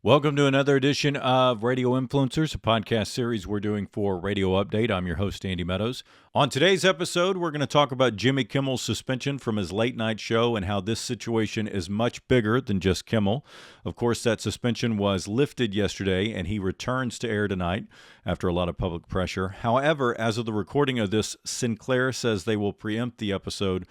Welcome to another edition of Radio Influencers, a podcast series we're doing for Radio Update. I'm your host, Andy Meadows. On today's episode, we're going to talk about Jimmy Kimmel's suspension from his late night show and how this situation is much bigger than just Kimmel. Of course, that suspension was lifted yesterday, and he returns to air tonight after a lot of public pressure. However, as of the recording of this, Sinclair says they will preempt the episode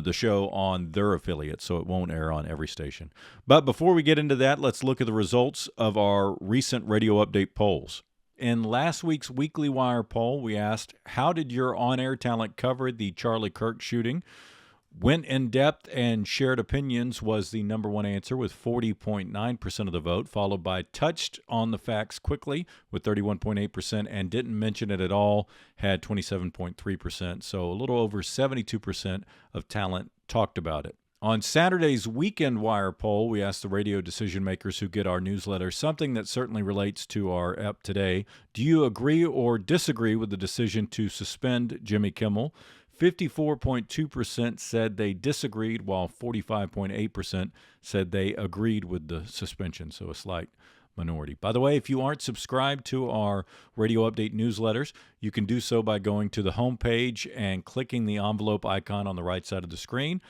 the show on their affiliate, so it won't air on every station. But before we get into that, let's look at the results of our recent Radio Update polls. In last week's Weekly Wire poll, we asked, how did your on-air talent cover the Charlie Kirk shooting? Went in depth and shared opinions was the number one answer with 40.9% of the vote, followed by touched on the facts quickly with 31.8% and didn't mention it at all had 27.3%. So a little over 72% of talent talked about it. On Saturday's Weekend Wire poll, we asked the radio decision makers who get our newsletter something that certainly relates to our ep today. Do you agree or disagree with the decision to suspend Jimmy Kimmel? 54.2% said they disagreed, while 45.8% said they agreed with the suspension, so a slight minority. By the way, if you aren't subscribed to our Radio Update newsletters, you can do so by going to the homepage and clicking the envelope icon on the right side of the screen.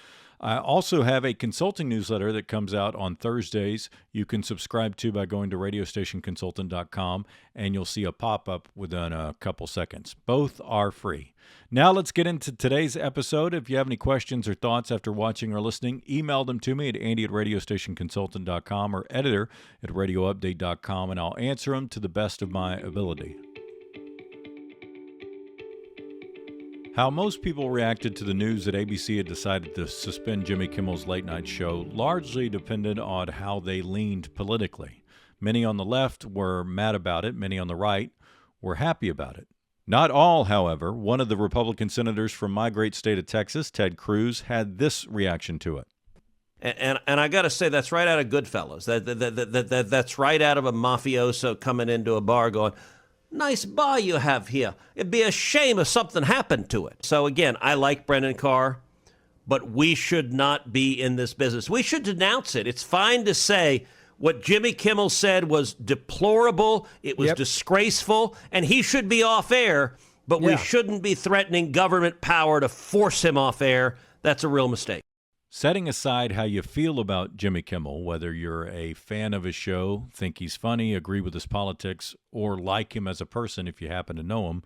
I also have a consulting newsletter that comes out on Thursdays. You can subscribe to by going to radiostationconsultant.com, and you'll see a pop-up within a couple seconds. Both are free. Now let's get into today's episode. If you have any questions or thoughts after watching or listening, email them to me at andy@radiostationconsultant.com or editor@radioupdate.com, and I'll answer them to the best of my ability. How most people reacted to the news that ABC had decided to suspend Jimmy Kimmel's late night show largely depended on how they leaned politically. Many on the left were mad about it. Many on the right were happy about it. Not all, however. One of the Republican senators from my great state of Texas, Ted Cruz, had this reaction to it. And I got to say, that's right out of Goodfellas. That's right out of a mafioso coming into a bar going, nice bar you have here. It'd be a shame if something happened to it. So again, I like Brendan Carr, but we should not be in this business. We should denounce it. It's fine to say what Jimmy Kimmel said was deplorable, it was disgraceful, and he should be off air, but we shouldn't be threatening government power to force him off air. That's a real mistake. Setting aside how you feel about Jimmy Kimmel, whether you're a fan of his show, think he's funny, agree with his politics, or like him as a person if you happen to know him,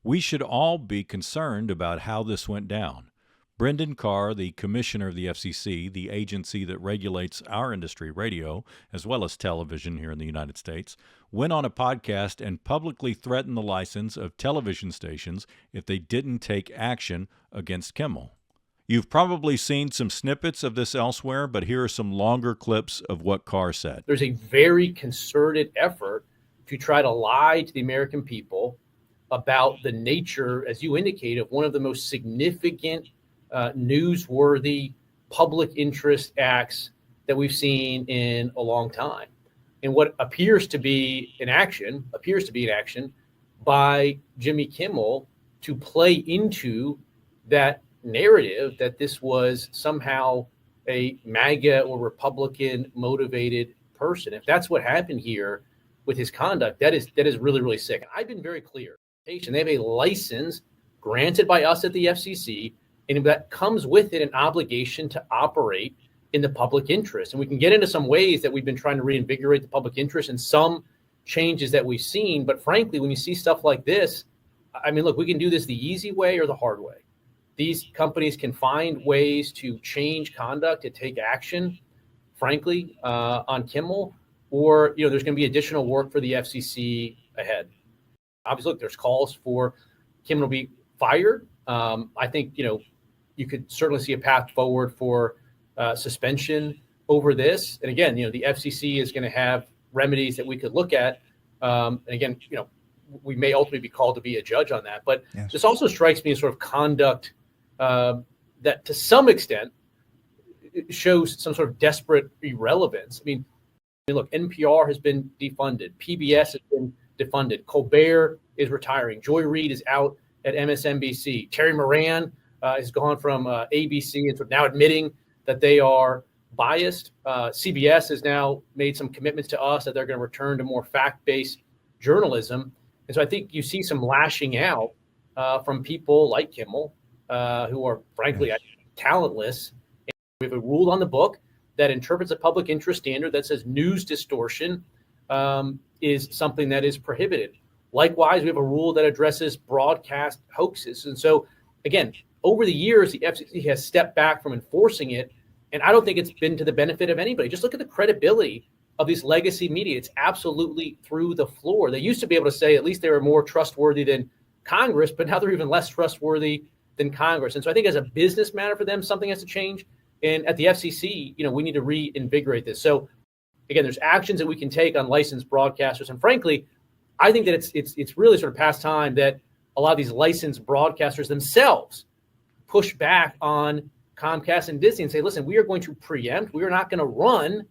we should all be concerned about how this went down. Brendan Carr, the commissioner of the FCC, the agency that regulates our industry, radio, as well as television here in the United States, went on a podcast and publicly threatened the license of television stations if they didn't take action against Kimmel. You've probably seen some snippets of this elsewhere, but here are some longer clips of what Carr said. There's a very concerted effort to try to lie to the American people about the nature, as you indicate, of one of the most significant, newsworthy public interest acts that we've seen in a long time. And what appears to be an action by Jimmy Kimmel to play into that narrative that this was somehow a MAGA or Republican motivated person. If that's what happened here with his conduct, that is really, really sick. And I've been very clear. They have a license granted by us at the FCC, and that comes with it an obligation to operate in the public interest. And we can get into some ways that we've been trying to reinvigorate the public interest and some changes that we've seen. But frankly, when you see stuff like this, I mean, look, we can do this the easy way or the hard way. These companies can find ways to change conduct, to take action, frankly, on Kimmel, or there's going to be additional work for the FCC ahead. Obviously, look, there's calls for Kimmel to be fired. I think you could certainly see a path forward for suspension over this. And again, the FCC is going to have remedies that we could look at. And again, we may ultimately be called to be a judge on that. But this also strikes me as sort of conduct that to some extent shows some sort of desperate irrelevance. I mean, look, NPR has been defunded. PBS has been defunded. Colbert is retiring. Joy Reid is out at MSNBC. Terry Moran has gone from ABC and now admitting that they are biased. CBS has now made some commitments to us that they're going to return to more fact-based journalism. And so I think you see some lashing out from people like Kimmel, who are frankly talentless. And we have a rule on the book that interprets a public interest standard that says news distortion is something that is prohibited. Likewise, we have a rule that addresses broadcast hoaxes. And so, again, over the years, the FCC has stepped back from enforcing it. And I don't think it's been to the benefit of anybody. Just look at the credibility of these legacy media. It's absolutely through the floor. They used to be able to say at least they were more trustworthy than Congress, but now they're even less trustworthy than Congress. And so I think as a business matter for them, something has to change. And at the FCC, we need to reinvigorate this. So again, there's actions that we can take on licensed broadcasters. And frankly, I think that it's really sort of past time that a lot of these licensed broadcasters themselves push back on Comcast and Disney and say, listen, we are going to preempt. We are not going to run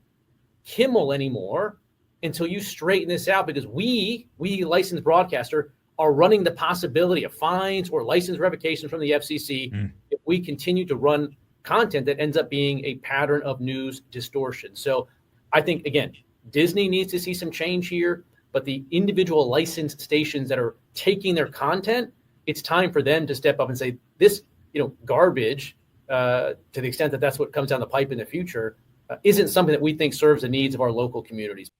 Kimmel anymore until you straighten this out, because we licensed broadcaster, are running the possibility of fines or license revocations from the FCC if we continue to run content that ends up being a pattern of news distortion. So I think, again, Disney needs to see some change here, but the individual licensed stations that are taking their content, it's time for them to step up and say, this, garbage, to the extent that that's what comes down the pipe in the future, isn't something that we think serves the needs of our local communities.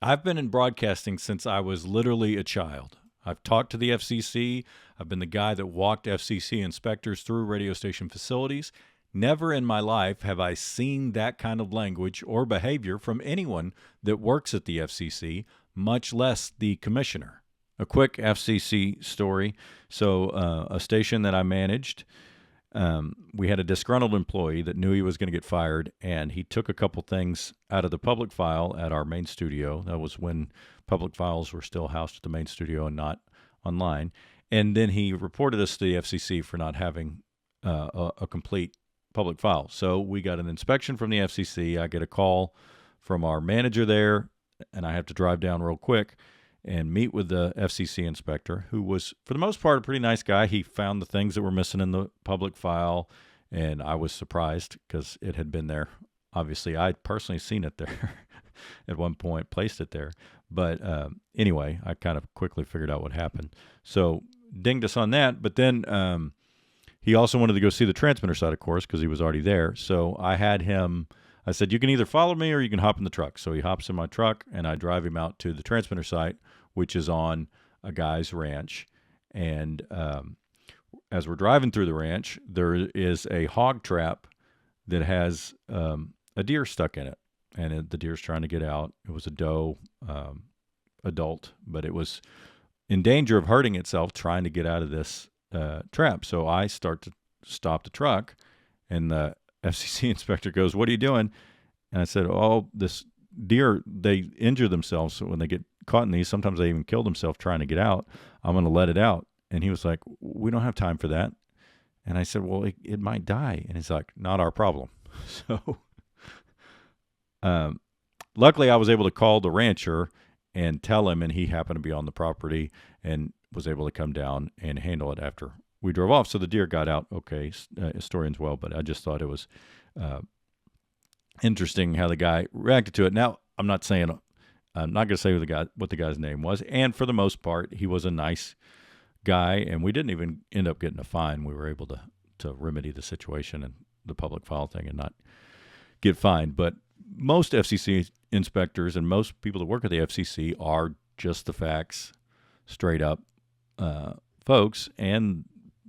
I've been in broadcasting since I was literally a child. I've talked to the FCC. I've been the guy that walked FCC inspectors through radio station facilities. Never in my life have I seen that kind of language or behavior from anyone that works at the FCC, much less the commissioner. A quick FCC story. So a station that I managed, we had a disgruntled employee that knew he was going to get fired, and he took a couple things out of the public file at our main studio. That was when public files were still housed at the main studio and not online. And then he reported us to the FCC for not having a complete public file. So we got an inspection from the FCC. I get a call from our manager there, and I have to drive down real quick and meet with the FCC inspector, who was, for the most part, a pretty nice guy. He found the things that were missing in the public file, and I was surprised because it had been there. Obviously, I'd personally seen it there at one point, placed it there. But anyway, I kind of quickly figured out what happened. So dinged us on that, but then he also wanted to go see the transmitter side, of course, because he was already there. So I said, you can either follow me or you can hop in the truck. So he hops in my truck, and I drive him out to the transmitter site, which is on a guy's ranch. And as we're driving through the ranch, there is a hog trap that has a deer stuck in it. And the deer's trying to get out. It was a doe adult, but it was in danger of hurting itself trying to get out of this trap. So I start to stop the truck, and the FCC inspector goes, "What are you doing?" And I said, "Oh, this deer, they injure themselves. So when they get caught in these, sometimes they even kill themselves trying to get out. I'm going to let it out." And he was like, "We don't have time for that." And I said, "Well, it might die." And he's like, "Not our problem." So luckily I was able to call the rancher and tell him, and he happened to be on the property and was able to come down and handle it after we drove off. So the deer got out okay, historians well, but I just thought it was interesting how the guy reacted to it. Now, I'm not going to say what the guy's name was, and for the most part, he was a nice guy, and we didn't even end up getting a fine. We were able to remedy the situation and the public file thing and not get fined. But most FCC inspectors and most people that work at the FCC are just the facts, straight up folks, and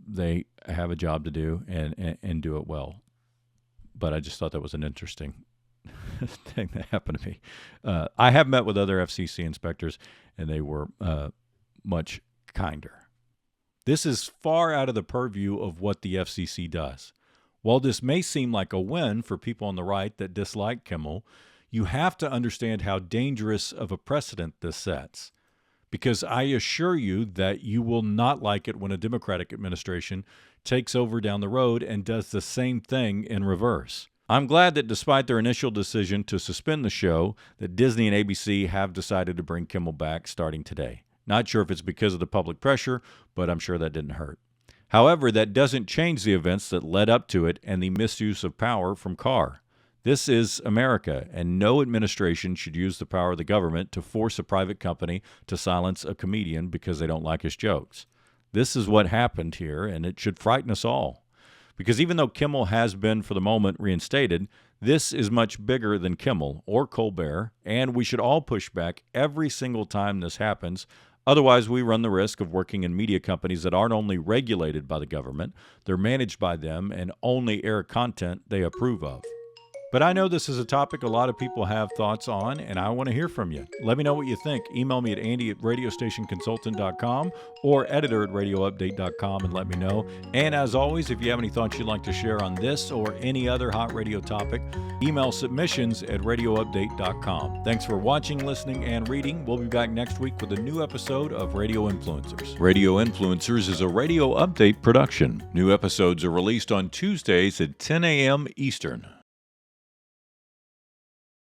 they have a job to do and do it well. But I just thought that was an interesting thing that happened to me. I have met with other FCC inspectors, and they were much kinder. This is far out of the purview of what the FCC does. While this may seem like a win for people on the right that dislike Kimmel, you have to understand how dangerous of a precedent this sets. Because I assure you that you will not like it when a Democratic administration takes over down the road and does the same thing in reverse. I'm glad that despite their initial decision to suspend the show, that Disney and ABC have decided to bring Kimmel back starting today. Not sure if it's because of the public pressure, but I'm sure that didn't hurt. However, that doesn't change the events that led up to it and the misuse of power from Carr. This is America, and no administration should use the power of the government to force a private company to silence a comedian because they don't like his jokes. This is what happened here, and it should frighten us all. Because even though Kimmel has been, for the moment, reinstated, this is much bigger than Kimmel or Colbert, and we should all push back every single time this happens. Otherwise, we run the risk of working in media companies that aren't only regulated by the government, they're managed by them and only air content they approve of. But I know this is a topic a lot of people have thoughts on, and I want to hear from you. Let me know what you think. Email me at andy@radiostationconsultant.com or editor@radioupdate.com and let me know. And as always, if you have any thoughts you'd like to share on this or any other hot radio topic, email submissions@radioupdate.com. Thanks for watching, listening, and reading. We'll be back next week with a new episode of Radio Influencers. Radio Influencers is a Radio Update production. New episodes are released on Tuesdays at 10 a.m. Eastern.